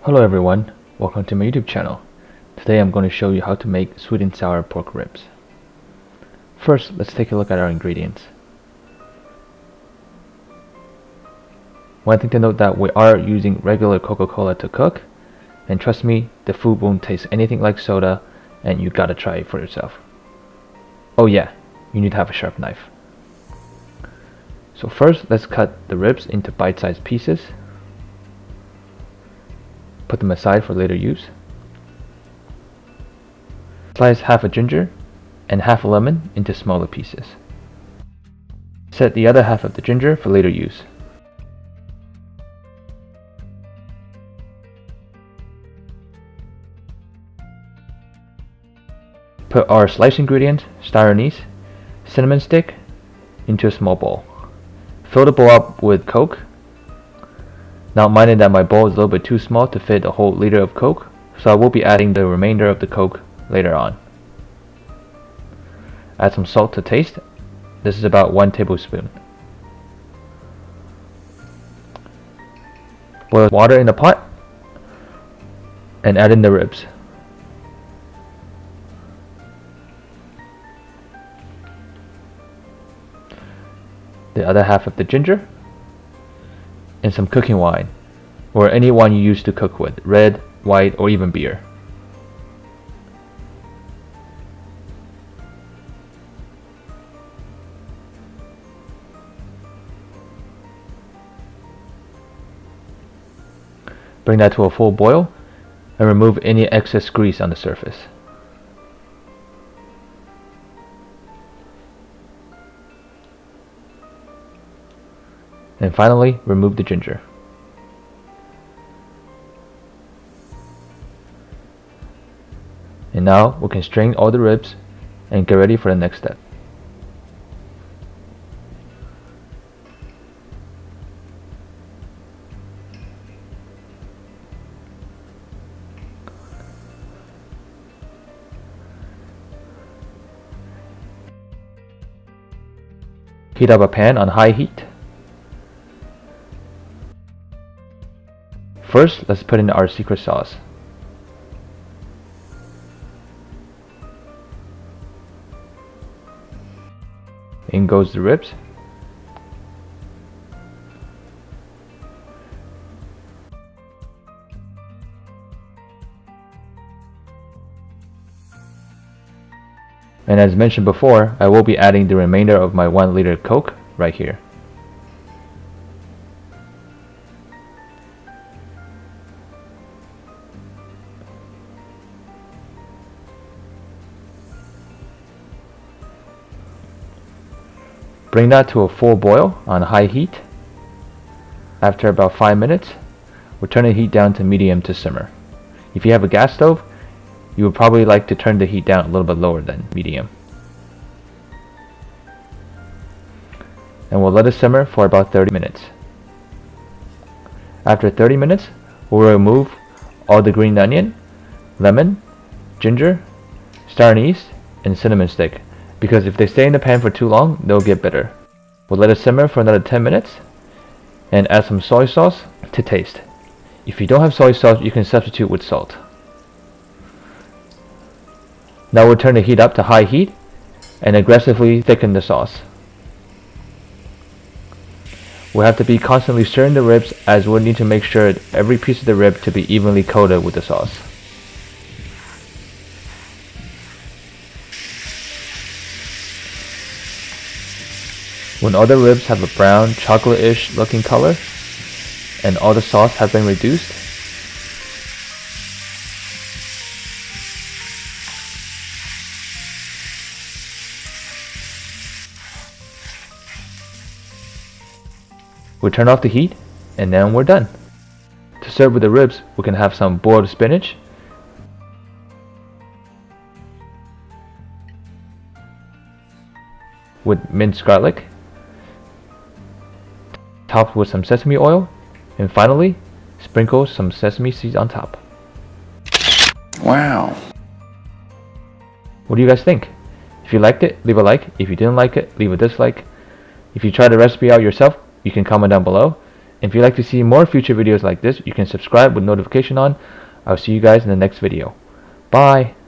Hello everyone, welcome to my YouTube channel. Today I'm going to show you how to make sweet and sour pork ribs. First, let's take a look at our ingredients. One thing to note that we are using regular Coca Cola to cook, and trust me, the food won't taste anything like soda, and you gotta try it for yourself. Oh yeah, you need to have a sharp knife. So first, let's cut the ribs into bite-sized pieces. Put them aside for later use. Slice half a ginger and half a lemon into smaller pieces. Set the other half of the ginger for later use. Put our sliced ingredients, star anise, cinnamon stick, into a small bowl. Fill the bowl up with Coke. Now minding that my bowl is a little bit too small to fit a whole liter of Coke, so I will be adding the remainder of the Coke later on. Add some salt to taste. This is about 1 tablespoon. Boil water in a pot and add in the ribs. The other half of the ginger and some cooking wine, or any wine you use to cook with, red, white, or even beer. Bring that to a full boil and remove any excess grease on the surface. And finally, remove the ginger. And now we can strain all the ribs and get ready for the next step. Heat up a pan on high heat. First, let's put in our secret sauce. In goes the ribs. And as mentioned before, I will be adding the remainder of my 1 liter Coke right here. Bring that to a full boil on high heat. After about 5 minutes, we'll turn the heat down to medium to simmer. If you have a gas stove, you would probably like to turn the heat down a little bit lower than medium. And we'll let it simmer for about 30 minutes. After 30 minutes, we'll remove all the green onion, lemon, ginger, star anise, and cinnamon stick, because if they stay in the pan for too long, they'll get bitter. We'll let it simmer for another 10 minutes and add some soy sauce to taste. If you don't have soy sauce, you can substitute with salt. Now we'll turn the heat up to high heat and aggressively thicken the sauce. We'll have to be constantly stirring the ribs, as we'll need to make sure every piece of the rib to be evenly coated with the sauce. When all the ribs have a brown, chocolate-ish looking color and all the sauce has been reduced, we'll turn off the heat and then we're done. To serve with the ribs, we can have some boiled spinach, with minced garlic, topped with some sesame oil, and finally, sprinkle some sesame seeds on top. Wow. What do you guys think? If you liked it, leave a like. If you didn't like it, leave a dislike. If you try the recipe out yourself, you can comment down below. If you'd like to see more future videos like this, you can subscribe with notification on. I'll see you guys in the next video. Bye!